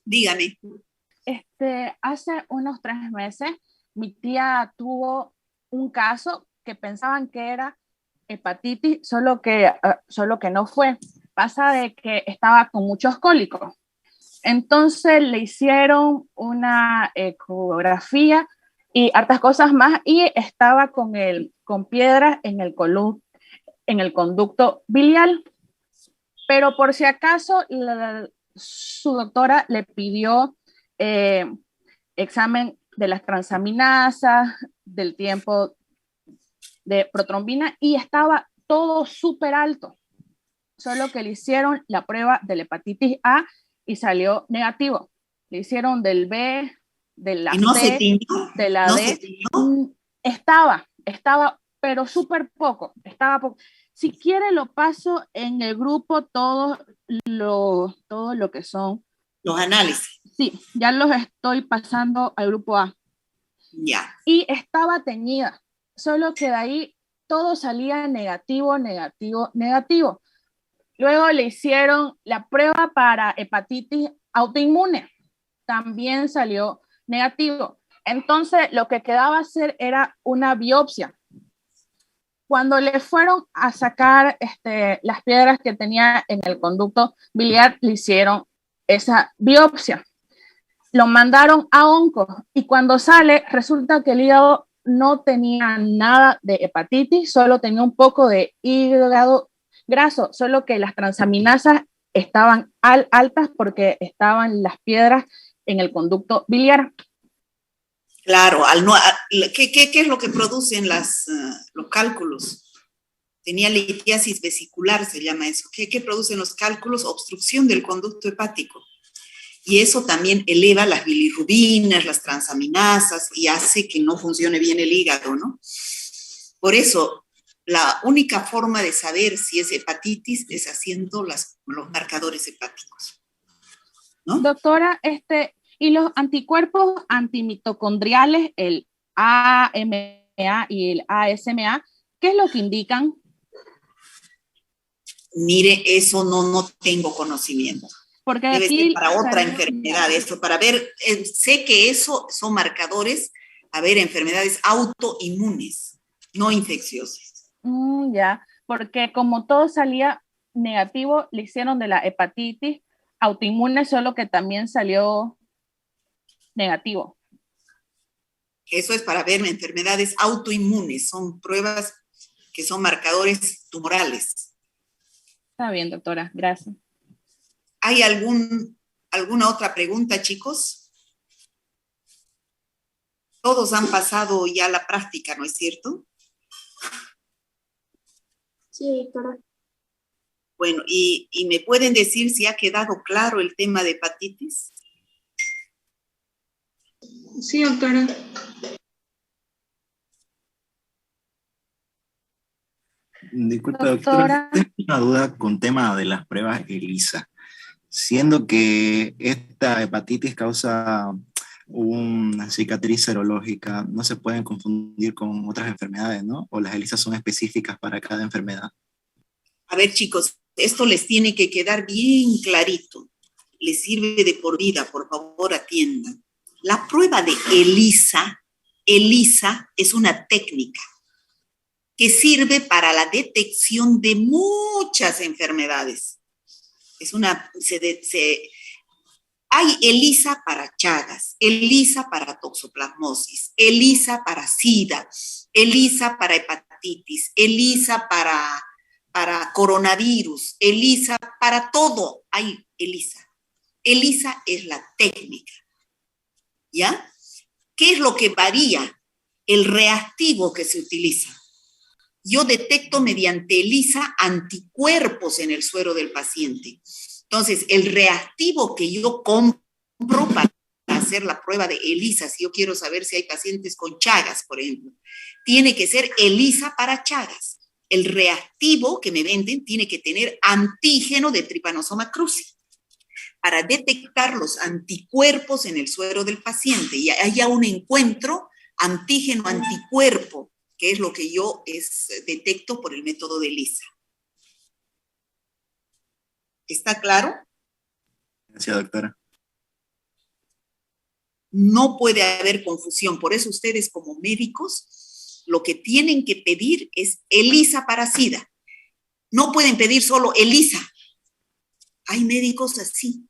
Dígame. hace unos 3 meses mi tía tuvo un caso que pensaban que era hepatitis, solo que no fue. Pasa de que estaba con muchos cólicos. Entonces le hicieron una ecografía y hartas cosas más y estaba con piedras en el conducto biliar. Pero por si acaso su doctora le pidió examen de las transaminasas, del tiempo de protrombina y estaba todo súper alto. Solo que le hicieron la prueba de la hepatitis A y salió negativo. Le hicieron del B, de la ¿Y no C, se tiñó? de la ¿No D. se tiñó? Estaba, pero súper poco. Estaba poco. Si quiere lo paso en el grupo todo lo que son. Los análisis. Sí, ya los estoy pasando al grupo A. Ya. Y estaba teñida, solo que de ahí todo salía negativo, negativo, negativo. Luego le hicieron la prueba para hepatitis autoinmune, también salió negativo. Entonces lo que quedaba hacer era una biopsia. Cuando le fueron a sacar las piedras que tenía en el conducto biliar, le hicieron esa biopsia. Lo mandaron a onco y cuando sale resulta que el hígado no tenía nada de hepatitis, solo tenía un poco de hígado graso, solo que las transaminasas estaban altas porque estaban las piedras en el conducto biliar. Claro, ¿qué es lo que producen los cálculos? Tenía litiasis vesicular, se llama eso. ¿Qué producen los cálculos? Obstrucción del conducto hepático. Y eso también eleva las bilirrubinas, las transaminasas y hace que no funcione bien el hígado, ¿no? Por eso, la única forma de saber si es hepatitis es haciendo los marcadores hepáticos, ¿no? Doctora, y los anticuerpos antimitocondriales, el AMA y el ASMA, ¿qué es lo que indican? Mire, eso no tengo conocimiento. Porque debe aquí ser para otra enfermedad, eso, para ver, sé que eso son marcadores, a ver, enfermedades autoinmunes, no infecciosas. Ya, porque como todo salía negativo, le hicieron de la hepatitis autoinmune, solo que también salió negativo. Eso es para ver enfermedades autoinmunes, son pruebas que son marcadores tumorales. Está bien, doctora, gracias. ¿Hay alguna otra pregunta, chicos? Todos han pasado ya la práctica, ¿no es cierto? Sí, doctora. Bueno, ¿y me pueden decir si ha quedado claro el tema de hepatitis? Sí, doctora. Disculpe, doctora, tengo una duda con tema de las pruebas ELISA. Siendo que esta hepatitis causa una cicatriz serológica, no se pueden confundir con otras enfermedades, ¿no? O las ELISA son específicas para cada enfermedad. A ver, chicos, esto les tiene que quedar bien clarito. Les sirve de por vida, por favor, atiendan. La prueba de ELISA es una técnica que sirve para la detección de muchas enfermedades. Hay ELISA para Chagas, ELISA para toxoplasmosis, ELISA para SIDA, ELISA para hepatitis, ELISA para coronavirus, ELISA para todo. Hay ELISA. ELISA es la técnica, ¿ya? ¿Qué es lo que varía? El reactivo que se utiliza. Yo detecto mediante ELISA anticuerpos en el suero del paciente. Entonces, el reactivo que yo compro para hacer la prueba de ELISA, si yo quiero saber si hay pacientes con Chagas, por ejemplo, tiene que ser ELISA para Chagas. El reactivo que me venden tiene que tener antígeno de Trypanosoma cruzi para detectar los anticuerpos en el suero del paciente y haya un encuentro antígeno-anticuerpo, que es lo que yo detecto por el método de ELISA. ¿Está claro? Gracias, doctora. No puede haber confusión, por eso ustedes como médicos lo que tienen que pedir es ELISA para SIDA. No pueden pedir solo ELISA. Hay médicos así.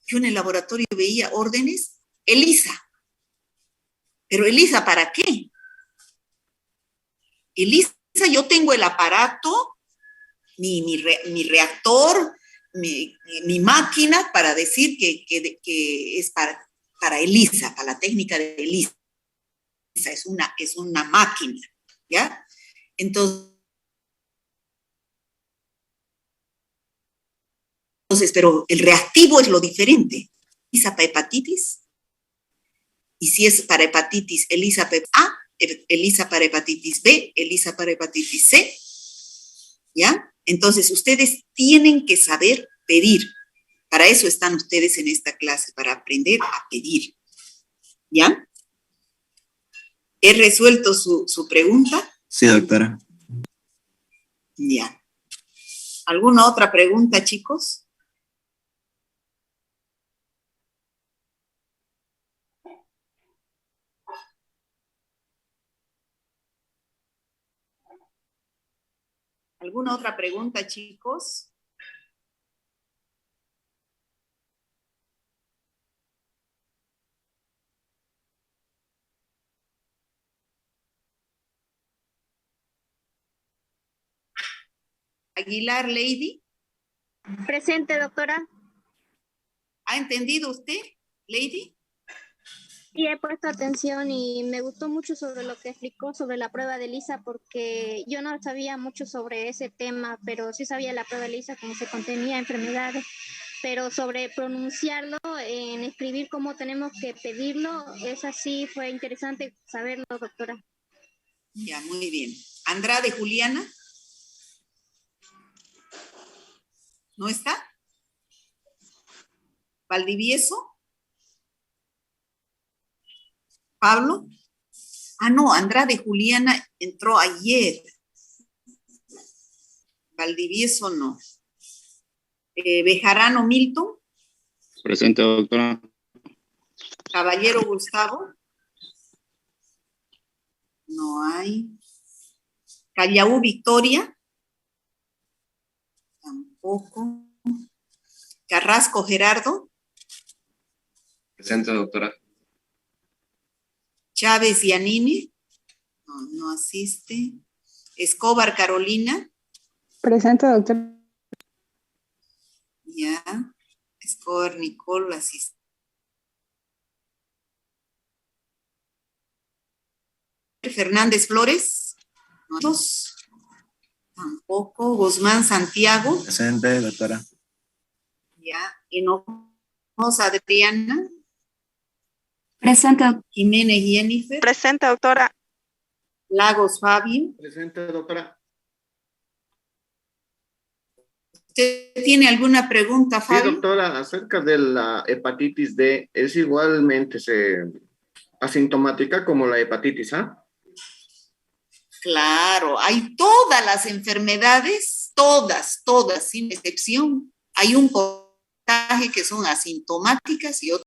Yo en el laboratorio veía órdenes, ELISA. ¿Pero ELISA para qué? ELISA, yo tengo el aparato, mi reactor, mi máquina para decir que es para ELISA, para la técnica de ELISA. Es una máquina, ¿ya? Entonces, pero el reactivo es lo diferente. ELISA para hepatitis, y si es para hepatitis, ELISA para A, ELISA para hepatitis B, ELISA para hepatitis C, ¿ya? Entonces, ustedes tienen que saber pedir. Para eso están ustedes en esta clase, para aprender a pedir, ¿ya? ¿He resuelto su pregunta? Sí, doctora. Ya. ¿Alguna otra pregunta, chicos? ¿Alguna otra pregunta, chicos? Aguilar Lady. Presente, doctora. ¿Ha entendido usted, Lady? Sí, he puesto atención y me gustó mucho sobre lo que explicó sobre la prueba de ELISA, porque yo no sabía mucho sobre ese tema, pero sí sabía la prueba de ELISA, como se contenía enfermedades, pero sobre pronunciarlo, en escribir cómo tenemos que pedirlo, esa sí fue interesante saberlo, doctora. Ya, muy bien. Andrade Juliana. ¿No está? Valdivieso. Pablo. Ah, no, Andrade Juliana entró ayer. Valdivieso no. Bejarano Milton. Presente, doctora. Caballero Gustavo. No hay. Callaú Victoria. Tampoco. Carrasco Gerardo. Presente, doctora. Chávez Yanini. No, no asiste. Escobar Carolina. Presente, doctora. Ya. Escobar Nicole asiste. Fernández Flores. No, dos. Tampoco. Guzmán Santiago. Presente, doctora. Ya. Hinojosa Adriana. Presente. Jiménez Jennifer. Presente, doctora. Lagos Fabio. Presente, doctora. ¿Usted tiene alguna pregunta, Sí, Fabio? doctora, acerca de la hepatitis D, ¿es igualmente asintomática como la hepatitis A? Claro, hay todas las enfermedades, todas, sin excepción. Hay un porcentaje que son asintomáticas y otras